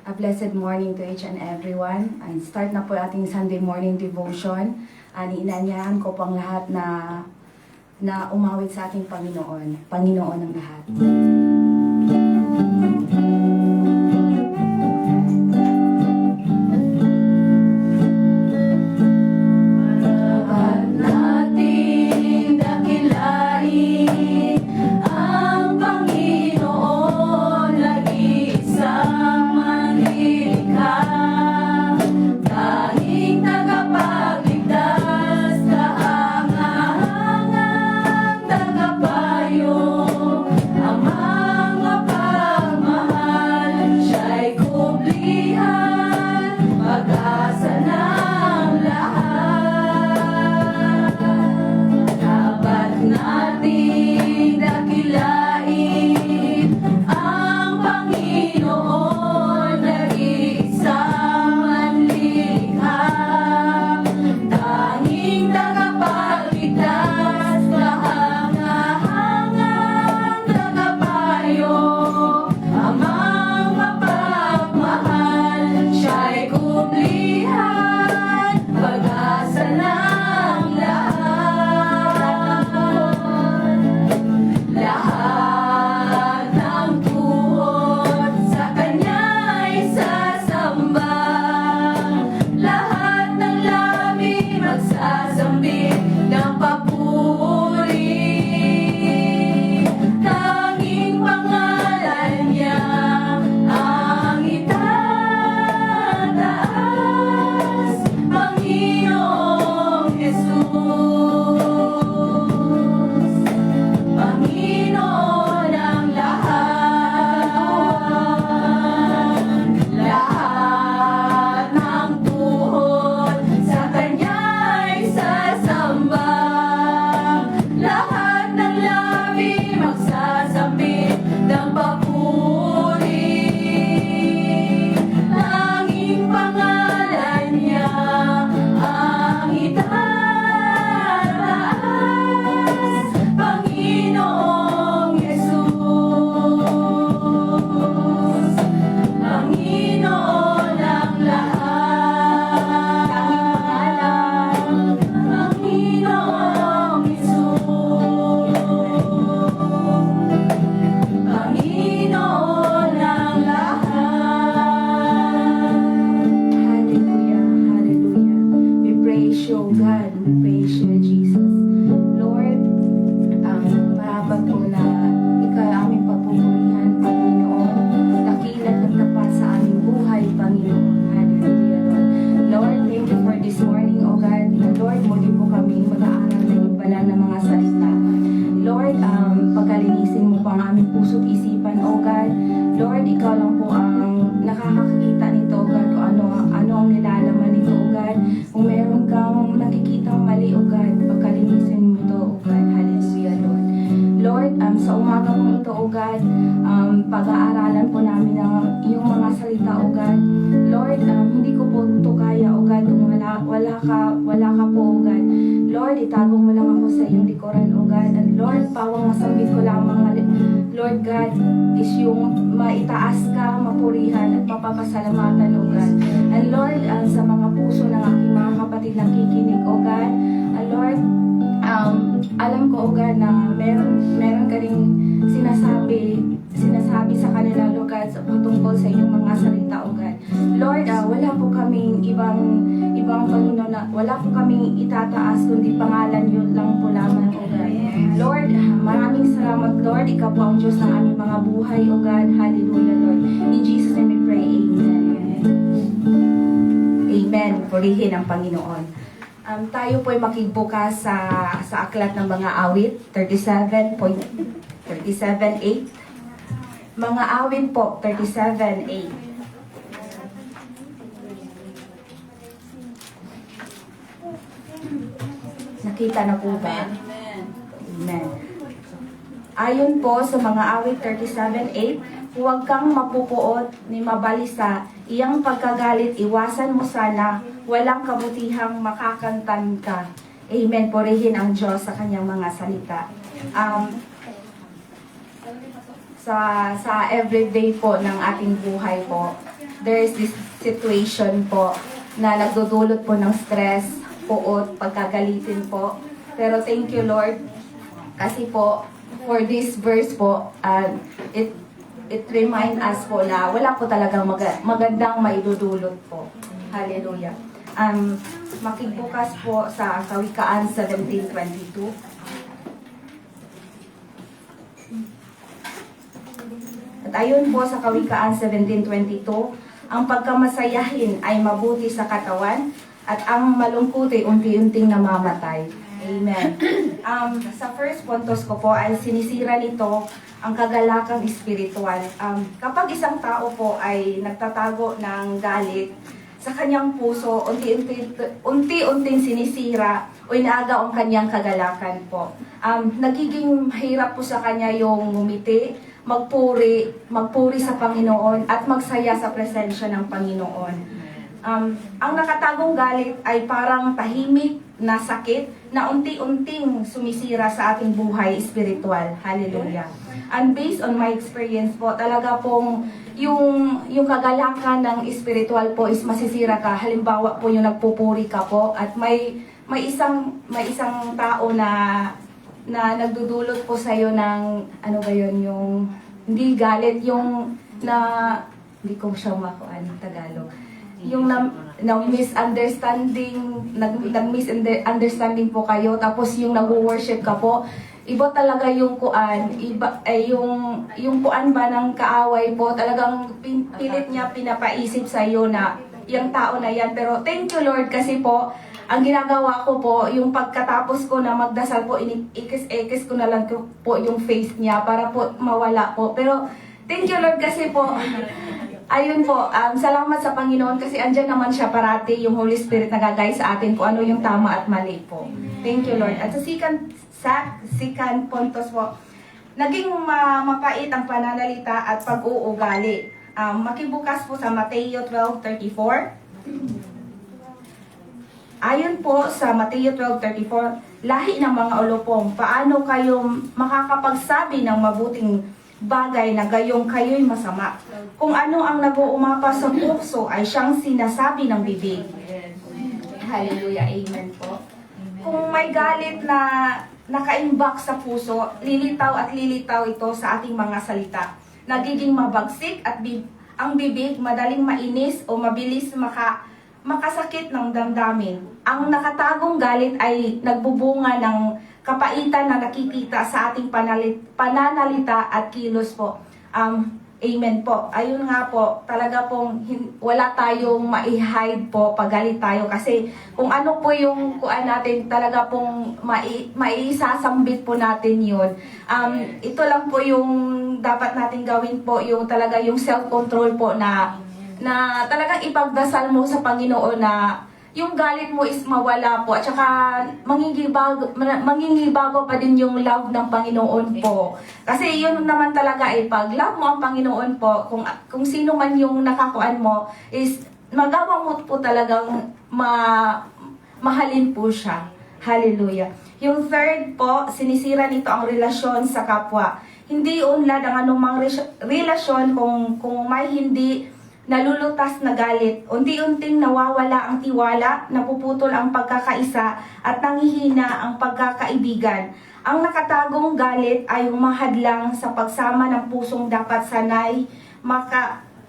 A blessed morning to each and everyone. And start na po ating Sunday morning devotion. Inanyahan ko pang lahat na umawit sa ating Panginoon. Panginoon ng lahat. Pag-aaralan po namin ang iyong mga salita, O God. Lord, hindi ko po ito kaya, O God, kung wala ka po, O God. Lord, itago mo lang ako sa iyong likuran, O God. And Lord, pawang masambit ko lamang, Lord God, is yung maitaas ka, mapurihan at mapapasalamatan, O God. And Lord, sa mga puso ng aking mga kapatid na kikinig, O God. And Lord, alam ko, O God, na meron ka ring sinasabi sa kanila, Lord God, patungkol sa inyong mga salita, O God. Lord, wala po kaming ibang panunod, wala po kaming itataas, kundi pangalan yun lang po lamang, O God. Lord, maraming salamat, Lord. Ikaw po ang Diyos ng aming mga buhay, O God. Hallelujah, Lord. In Jesus' name we pray, Amen. Amen. Purihin ang Panginoon. Tayo po ay makigbukas sa aklat ng mga awit, 37:8. Mga awit po, 37:8. Nakita na po ba? Amen. Ayon po sa mga awit 37:8, huwag kang mapupuot ni mabalisa, iyang pagkagalit iwasan mo sana, walang kabutihang makakantan ka. Amen. Purihin ang Diyos sa kanyang mga salita. Sa everyday po ng ating buhay po, there is this situation po na nagdudulot po ng stress, puot, pagkagalitin po. Pero thank you Lord kasi po for this verse po, it remind us po na wala po talagang magandang maidudulot po. Hallelujah. Makibukas po sa Kawikaan 17:22. At ayon po sa Kawikaan 17:22, ang pagkamasayahin ay mabuti sa katawan at ang malungkot ay unti-unting namamatay. Amen. Sa first puntos ko po ay sinisira nito ang kagalakang espiritual. Kapag isang tao po ay nagtatago ng galit sa kanyang puso, unti-unting sinisira o inaaga ang kanyang kagalakan po. Nagiging mahirap po sa kanya yung ngumiti, magpuri sa Panginoon at magsaya sa presensya ng Panginoon. Ang nakatagong galit ay parang tahimik na sakit na unti-unting sumisira sa ating buhay espiritual. Hallelujah. And based on my experience po, talaga pong yung kagalakan ng espiritual po is masisira ka. Halimbawa po yung nagpupuri ka po at may isang tao na nagdudulot po sa iyo ng ano ba yun, yung hindi galit, yung hindi ko siya makuan Tagalog. Yung misunderstanding, nag-misunderstanding po kayo, tapos yung nag-worship ka po, iba talaga yung kuan, yung kuan ba ng kaaway po, talagang pilit niya pinapaisip sa iyo na yung tao na yan. Pero thank you Lord kasi po, ang ginagawa ko po, yung pagkatapos ko na magdasal po, ikis ko na lang po yung face niya para po mawala po. Pero thank you Lord kasi po, ayun po, salamat sa Panginoon kasi andyan naman siya parati, yung Holy Spirit nagagay sa atin kung ano yung tama at mali po. Thank you Lord. At sa second puntos po, naging mapait ang pananalita at pag-uugali. Makibukas po sa Mateo 12:34. Ayon po sa Mateo 12:34, lahi ng mga ulupong, paano kayo makakapagsabi ng mabuting bagay na gayong kayo'y masama? Kung ano ang nag-uumapa sa puso ay siyang sinasabi ng bibig. Hallelujah, amen po. Kung may galit na nakaimbak sa puso, lilitaw at lilitaw ito sa ating mga salita. Nagiging mabagsik at ang bibig madaling mainis o mabilis makasakit ng damdamin. Ang nakatagong galit ay nagbubunga ng kapaitan na nakikita sa ating pananalita at kilos po. Amen po. Ayun nga po, talaga pong wala tayong ma-hide po pag galit tayo kasi kung ano po yung kuan natin, talaga pong maisasambit po natin yun. Ito lang po yung dapat natin gawin po, yung talaga yung self-control po na talagang ipagdasal mo sa Panginoon na yung galit mo is mawala po at saka mangingibago pa din yung love ng Panginoon po. Kasi yun naman talaga ay pag love mo ang Panginoon po, kung sino man yung nakakuan mo is magawa mo po talagang mahalin po siya. Hallelujah. Yung third po, sinisira nito ang relasyon sa kapwa. Hindi unlad ang anumang relasyon kung may hindi nalulutas na galit, unti-unting nawawala ang tiwala, napuputol ang pagkakaisa, at nanghihina ang pagkakaibigan. Ang nakatagong galit ay humahadlang sa pagsama ng pusong dapat sanay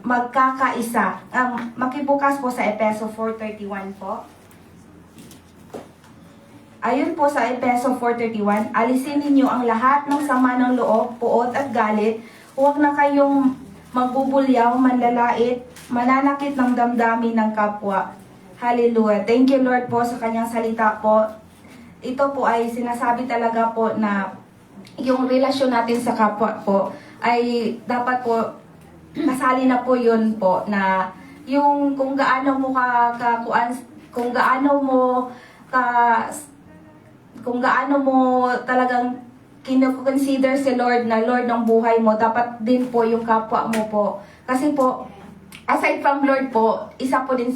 magkakaisa. Makibukas po sa Efeso 4:31 po. Ayon po sa Efeso 4:31, alisin ninyo ang lahat ng sama ng loob, puot at galit. Huwag na kayong magbubulyaw, manlalait, mananakit ng damdamin ng kapwa. Hallelujah. Thank you Lord po sa kanyang salita po. Ito po ay sinasabi talaga po na yung relasyon natin sa kapwa po ay dapat po kasali na po yun po na yung kung gaano mo kung gaano mo talagang kino-consider si Lord na Lord ng buhay mo, dapat din po yung kapwa mo po. Kasi po, aside from Lord po, isa po din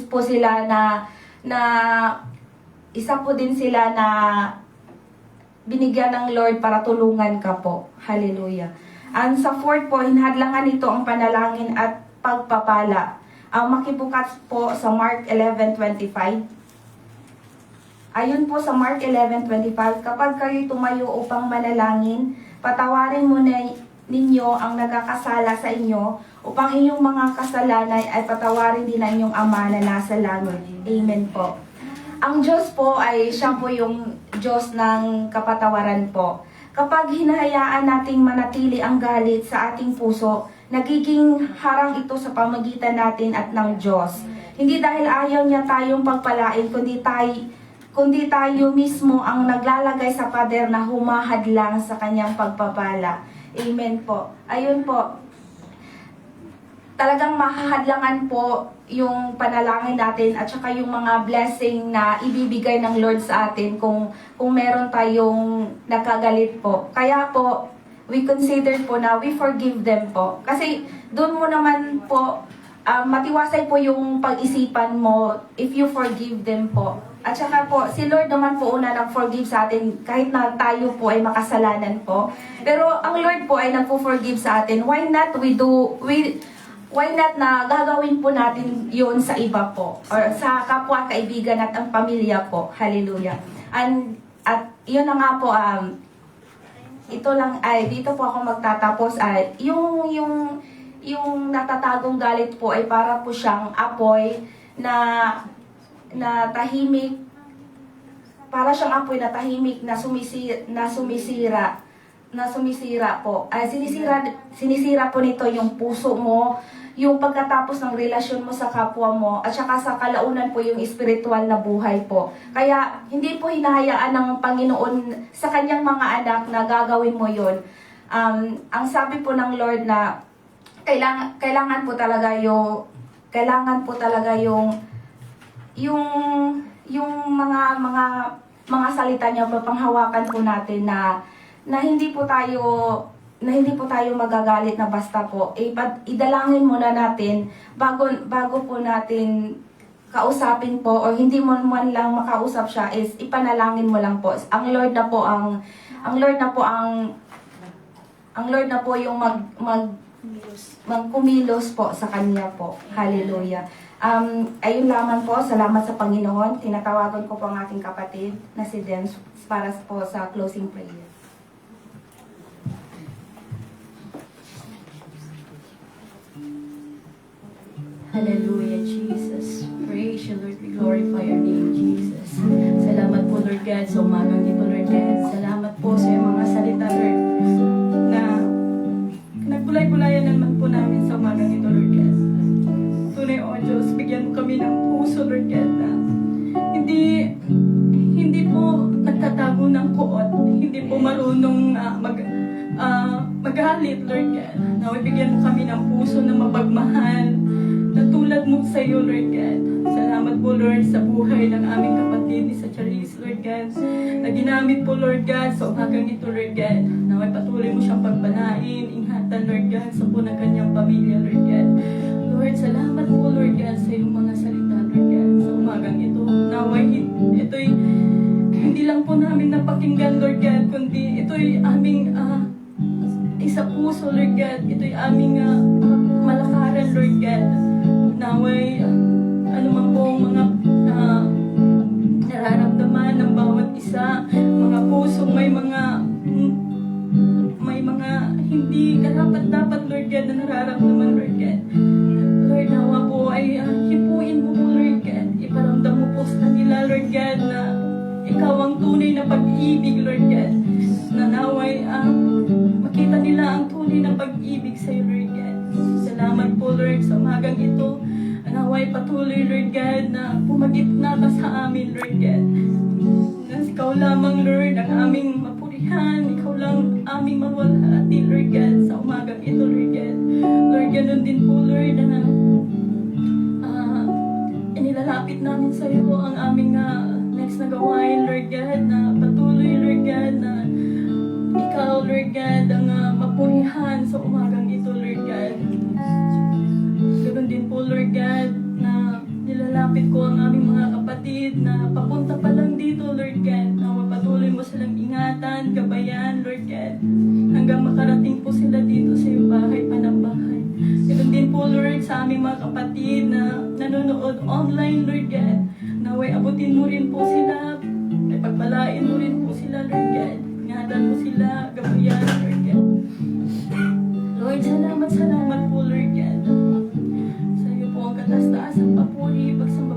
sila na binigyan ng Lord para tulungan ka po. Hallelujah. And sa fourth po, hinadlangan nito ang panalangin at pagpapala. Makibukas po sa Mark 11:25. Ayon po sa Mark 11:25, kapag kayo tumayo upang manalangin, patawarin mo na ninyo ang nagkakasala sa inyo, upang inyong mga kasalanan ay patawarin din ng inyong Ama na nasa langit. Amen po. Ang Diyos po ay siya po yung Diyos ng kapatawaran po. Kapag hinahayaan nating manatili ang galit sa ating puso, nagiging harang ito sa pamagitan natin at ng Diyos. Hindi dahil ayaw niya tayong pagpalain, kundi tayo mismo ang naglalagay sa pader na humahadlang sa kanyang pagpapala. Amen po. Ayun po. Talagang mahahadlangan po yung panalangin natin at saka yung mga blessing na ibibigay ng Lord sa atin kung meron tayong nakagalit po. Kaya po, we consider po na we forgive them po. Kasi doon mo naman po, matiwasay po yung pag-isipan mo if you forgive them po. At saka po, si Lord naman po una nag-forgive sa atin kahit na tayo po ay makasalanan po. Pero ang Lord po ay nagpo-forgive sa atin. Why not na gagawin po natin yun sa iba po or sa kapwa, kaibigan at ang pamilya po. Hallelujah. At yun na nga po, ito lang ay dito po ako magtatapos ay yung natatagong galit po ay para po siyang apoy na tahimik, para siyang apoy na tahimik na sumisira po. Ay sinisira po nito yung puso mo, yung pagkatapos ng relasyon mo sa kapwa mo, at saka sa kalaunan po yung spiritual na buhay po. Kaya hindi po hinahayaan ng Panginoon sa kanyang mga anak na gagawin mo yun. Ang sabi po ng Lord na kailangan po talaga yung mga salita niya, mapanghawakan po natin na hindi po tayo magagalit na basta po. Idalangin muna natin bago po natin kausapin po, or hindi mo man lang makausap siya, is ipanalangin mo lang po. Ang Lord na po yung magkumilos po sa kanya po. Hallelujah. Ayun lamang po. Salamat sa Panginoon. Tinatawagan ko po ang aking kapatid na si Dens para po sa closing prayer. Hallelujah, Jesus. Praise you, Lord. We glorify your name, Jesus. Salamat po, Lord God, sa umagang dito, Lord God. Salamat po sa iyong mga salita, Lord, na nagbulay-bulayan naman po namin sa umagang ito, Lord God. Tunay, O Diyos, bigyan mo kami ng puso, Lord God, na hindi po nagtatago ng kuot, hindi po marunong magalit, Lord God. Na bigyan mo kami ng puso na mapagmahal, na tulad mo sa iyo, Lord God. Salamat po, Lord, sa buhay ng aming kapatid ni sa Charis, Lord God, na ginamit po, Lord God, sa umagang ito, Lord God, na may patuloy mo siyang pagpalain, ingatan, Lord God, sa po ng kanyang pamilya, Lord God. Lord, salamat po, Lord God, sa iyong mga salita, Lord God, sa umagang ito. Naway, ito'y hindi lang po namin napakinggan, Lord God, kundi ito'y aming isa puso, Lord God. Ito'y aming malakaran, Lord God. Naway, anumang po mga nararamdaman ng bawat isa, mga pusong may mga hindi karapat-dapat, Lord God, na nararamdaman, Lord God. Lord, nawa po ay hipuin mo po, Lord God. Iparamdam mo po sa kanila, Lord God, na ikaw ang tunay na pag-ibig, Lord God. Na naway makita nila ang tunay na pag-ibig sa iyo, Lord God. Salamat po, Lord, sa umagang ito. Naway patuloy, Lord God, na pumagitna ka sa amin, Lord God. Na ikaw lamang, Lord, ang aming mapurihan. Ikaw lang aming mawalhati, Lord God, sa umagang ito, Lord God. Lord, ganun din po, Lord, na inilalapit namin sa iyo ang aming next na gawain, Lord God, na patuloy, Lord God, na ikaw, Lord God, ang mapurihan sa umagang ito, Lord God. Ganoon din po, Lord God, na nilalapit ko ang aming mga kapatid na papunta pa lang dito, Lord God, na mapatuloy mo silang ingatan, gabayan, Lord God, hanggang makarating po sila dito sa iyong bahay, panambahay. Ganoon din po, Lord, sa aming aming mga kapatid na nanonood online, Lord God. Naway abutin mo rin po sila. May pagpalain mo rin po sila, Lord God. Ngalan mo sila, gabayan, Lord God. Lord, salamat Salamat po, Lord God. Sa iyo po ang kataas-taas ang papuri, pagsamba,